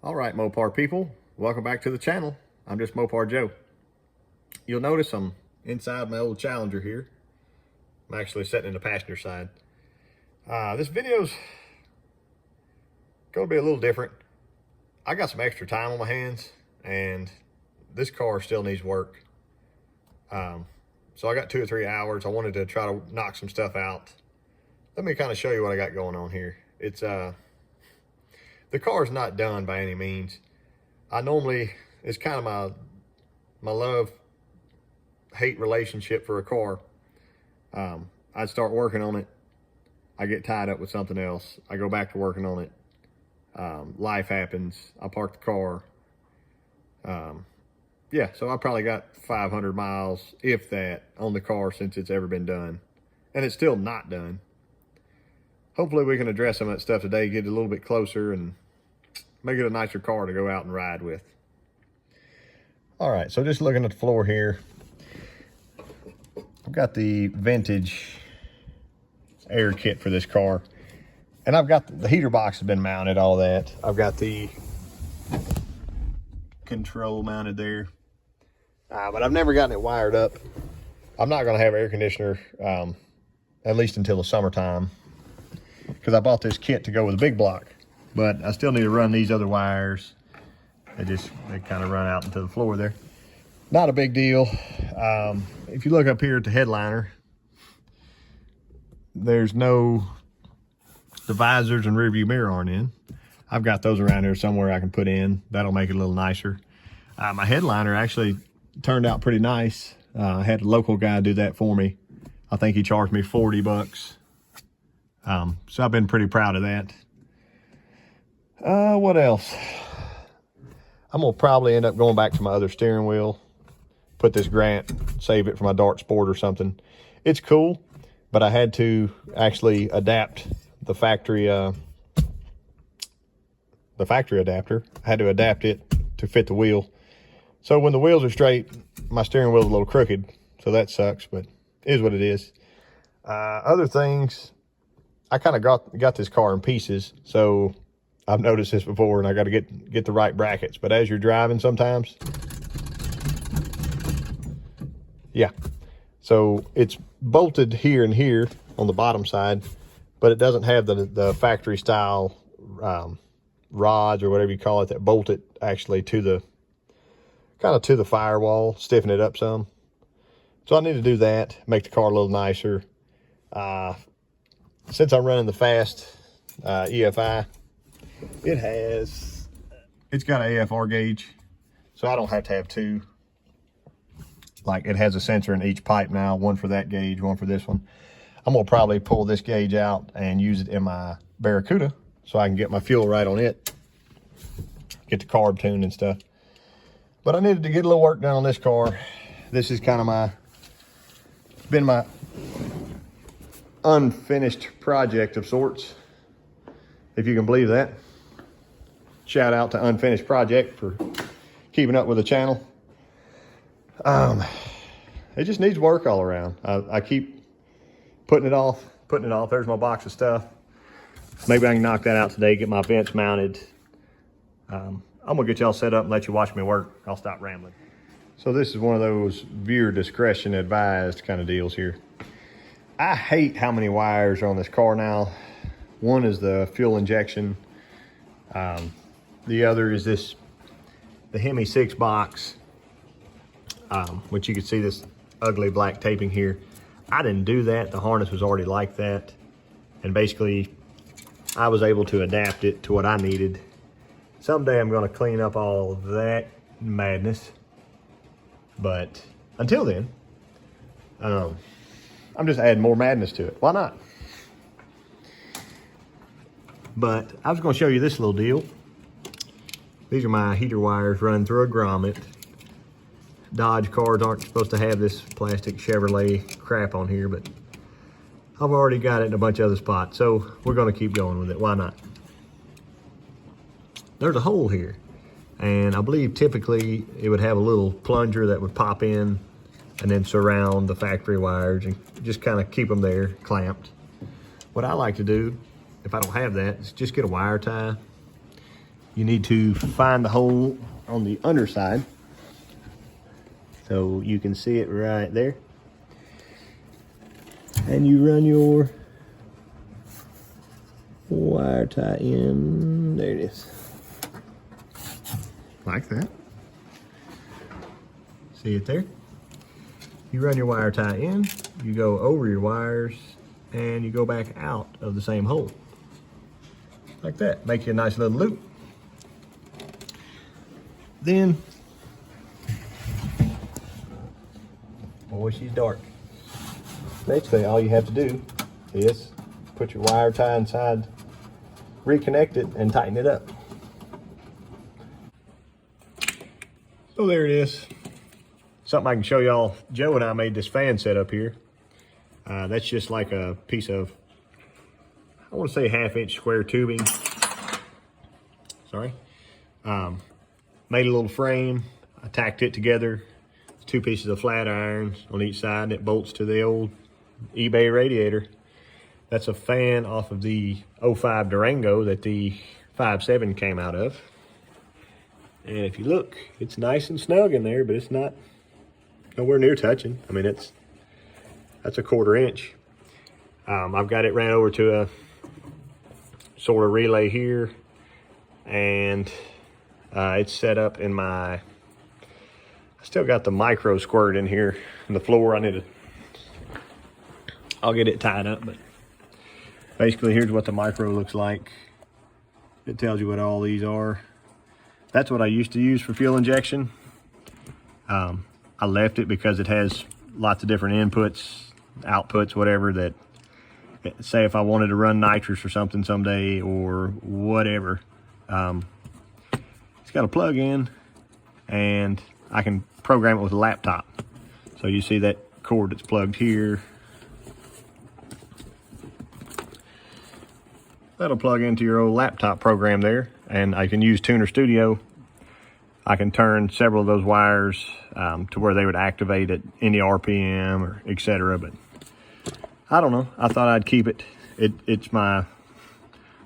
All right, Mopar people, welcome back to the channel. I'm Justmoparjoe. You'll notice I'm inside my old Challenger here. I'm actually sitting in the passenger side. This video's going to be a little different. I got some extra time on my hands, and this car still needs work. So I got 2 or 3 hours. I wanted to try to knock some stuff out. Let me kind of show you what I got going on here. It's the car's not done by any means. It's kind of my love-hate relationship for a car. I'd start working on it. I get tied up with something else. I go back to working on it. Life happens. I park the car. Yeah, so I probably got 500 miles, if that, on the car since it's ever been done. And it's still not done. Hopefully we can address some of that stuff today, get it a little bit closer, and make it a nicer car to go out and ride with. All right, so just looking at the floor here, I've got the vintage air kit for this car. And I've got the heater box has been mounted, all that. I've got the control mounted there. But I've never gotten it wired up. I'm not gonna have air conditioner, at least until the summertime, because I bought this kit to go with a big block. But I still need to run these other wires. They kind of run out into the floor there. Not a big deal. If you look up here at the headliner, there's no, the visors and rear view mirror aren't in. I've got those around here somewhere I can put in. That'll make it a little nicer. My headliner actually turned out pretty nice. I had a local guy do that for me. I think he charged me 40 bucks. So I've been pretty proud of that. What else? I'm gonna probably end up going back to my other steering wheel, put this Grant, save it for my Dart Sport or something. It's cool, but I had to actually adapt the factory adapter. I had to adapt it to fit the wheel. So when the wheels are straight, my steering wheel's a little crooked, so that sucks, but it is what it is. Other things, I kind of got this car in pieces, so I've noticed this before, and I got to get the right brackets. But as you're driving sometimes, yeah. So it's bolted here and here on the bottom side, but it doesn't have the factory style rods or whatever you call it that bolt it actually to the firewall, stiffen it up some. So I need to do that, make the car a little nicer. Since I'm running the fast EFI, it's got an AFR gauge, so I don't have to have two. Like, it has a sensor in each pipe now, one for that gauge, one for this one. I'm gonna probably pull this gauge out and use it in my Barracuda so I can get my fuel right on it, get the carb tuned and stuff. But I needed to get a little work done on this car. This is kind of been my unfinished project of sorts, if you can believe that. Shout out to Unfinished Project for keeping up with the channel. It just needs work all around. I keep putting it off. There's my box of stuff. Maybe I can knock that out today, get my vents mounted. I'm gonna get y'all set up and let you watch me work. I'll stop rambling. So this is one of those viewer discretion advised kind of deals here. I hate how many wires are on this car now. One is the fuel injection. The other is the Hemi 6 box, which you can see this ugly black taping here. I didn't do that. The harness was already like that. And basically, I was able to adapt it to what I needed. Someday I'm gonna clean up all of that madness. But until then, I'm just adding more madness to it. Why not? But I was gonna show you this little deal. These are my heater wires running through a grommet. Dodge cars aren't supposed to have this plastic Chevrolet crap on here, but I've already got it in a bunch of other spots, so we're gonna keep going with it. Why not? There's a hole here, and I believe typically it would have a little plunger that would pop in and then surround the factory wires and just kind of keep them there clamped. What I like to do, if I don't have that, is just get a wire tie, you need to find the hole on the underside. So you can see it right there. And you run your wire tie in. There it is. Like that. See it there? You run your wire tie in, you go over your wires, and you go back out of the same hole. Like that. Make you a nice little loop. Then, boy, she's dark. Basically, all you have to do is put your wire tie inside, reconnect it, and tighten it up. So there it is. Something I can show y'all. Joe and I made this fan setup here. That's just like a piece of, I want to say 1/2-inch square tubing. Sorry. Made a little frame. I tacked it together. 2 pieces of flat irons on each side, and it bolts to the old eBay radiator. That's a fan off of the 05 Durango that the 5.7 came out of. And if you look, it's nice and snug in there, but it's not nowhere near touching. I mean, that's a 1/4 inch. I've got it ran over to a sort of relay here, and it's set up in my, I still got the micro squirt in here in the floor. I'll get it tied up, but basically here's what the micro looks like. It tells you what all these are. That's what I used to use for fuel injection. I left it because it has lots of different inputs, outputs, whatever, that say if I wanted to run nitrous or something someday or whatever. It's got a plug in, and I can program it with a laptop. So you see that cord that's plugged here. That'll plug into your old laptop program there, and I can use Tuner Studio. I can turn several of those wires to where they would activate at any RPM or etc. But I don't know. I thought I'd keep it. It's my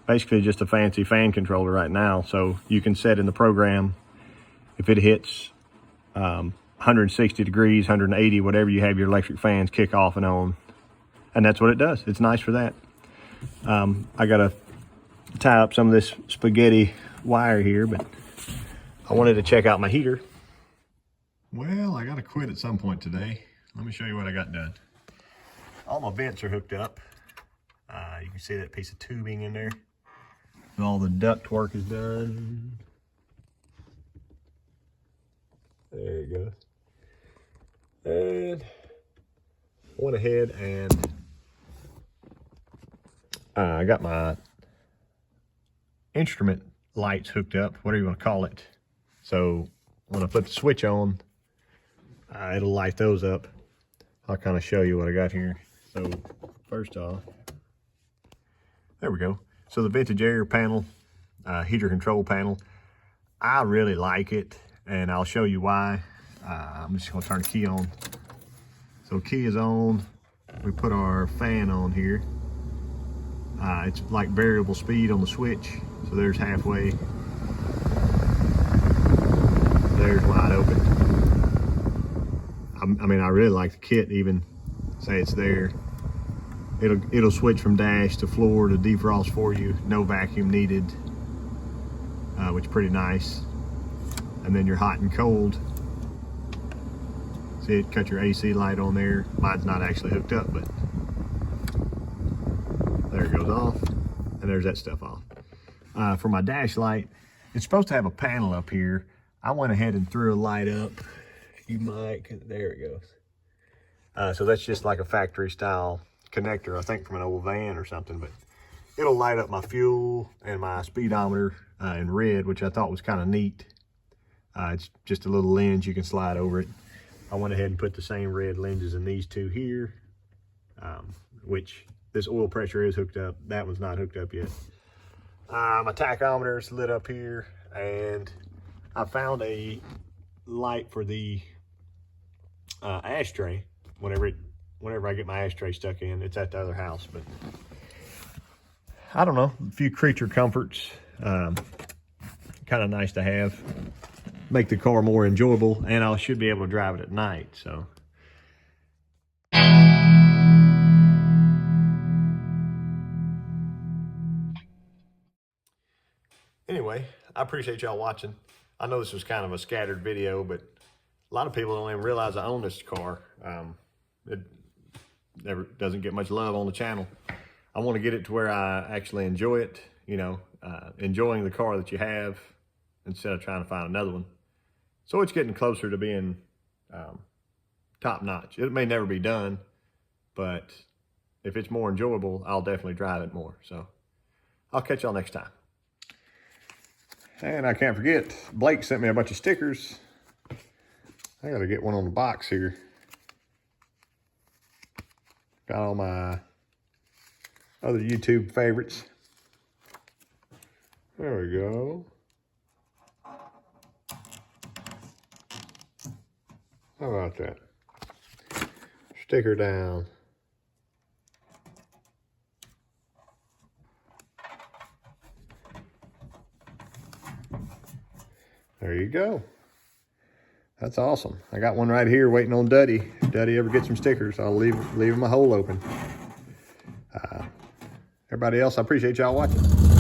basically just a fancy fan controller right now. So you can set in the program if it hits 160 degrees, 180, whatever you have your electric fans kick off and on, and that's what it does. It's nice for that. I gotta tie up some of this spaghetti wire here, but I wanted to check out my heater. Well, I gotta quit at some point today. Let me show you what I got done. All my vents are hooked up. You can see that piece of tubing in there. All the duct work is done. There it goes. And I went ahead and I got my instrument lights hooked up, whatever you want to call it. So when I put the switch on, it'll light those up. I'll kind of show you what I got here. So first off, there we go. So the vintage air panel, heater control panel, I really like it, and I'll show you why. I'm just gonna turn the key on. So key is on. We put our fan on here. It's like variable speed on the switch. So there's halfway. There's wide open. I mean, I really like the kit, even say it's there. It'll switch from dash to floor to defrost for you. No vacuum needed, which is pretty nice. And then your hot and cold. See, it cut your AC light on there. Mine's not actually hooked up, but there it goes off, and there's that stuff off. For my dash light, it's supposed to have a panel up here. I went ahead and threw a light up. You might, there it goes. So that's just like a factory style connector, I think from an old van or something, but it'll light up my fuel and my speedometer in red, which I thought was kind of neat. It's just a little lens you can slide over it. I went ahead and put the same red lenses in these two here, which this oil pressure is hooked up. That one's not hooked up yet. My tachometer is lit up here, and I found a light for the ashtray. Whenever I get my ashtray stuck in, it's at the other house. But I don't know, a few creature comforts. Kind kind of nice to have. Make the car more enjoyable, and I should be able to drive it at night, so. Anyway, I appreciate y'all watching. I know this was kind of a scattered video, but a lot of people don't even realize I own this car. It never doesn't get much love on the channel. I want to get it to where I actually enjoy it, you know, enjoying the car that you have instead of trying to find another one. So it's getting closer to being top notch. It may never be done, but if it's more enjoyable, I'll definitely drive it more. So I'll catch y'all next time. And I can't forget, Blake sent me a bunch of stickers. I gotta get one on the box here. Got all my other YouTube favorites. There we go. How about that? Sticker down. There you go. That's awesome. I got one right here waiting on Duddy. If Duddy ever gets some stickers, I'll leave him a hole open. Everybody else, I appreciate y'all watching.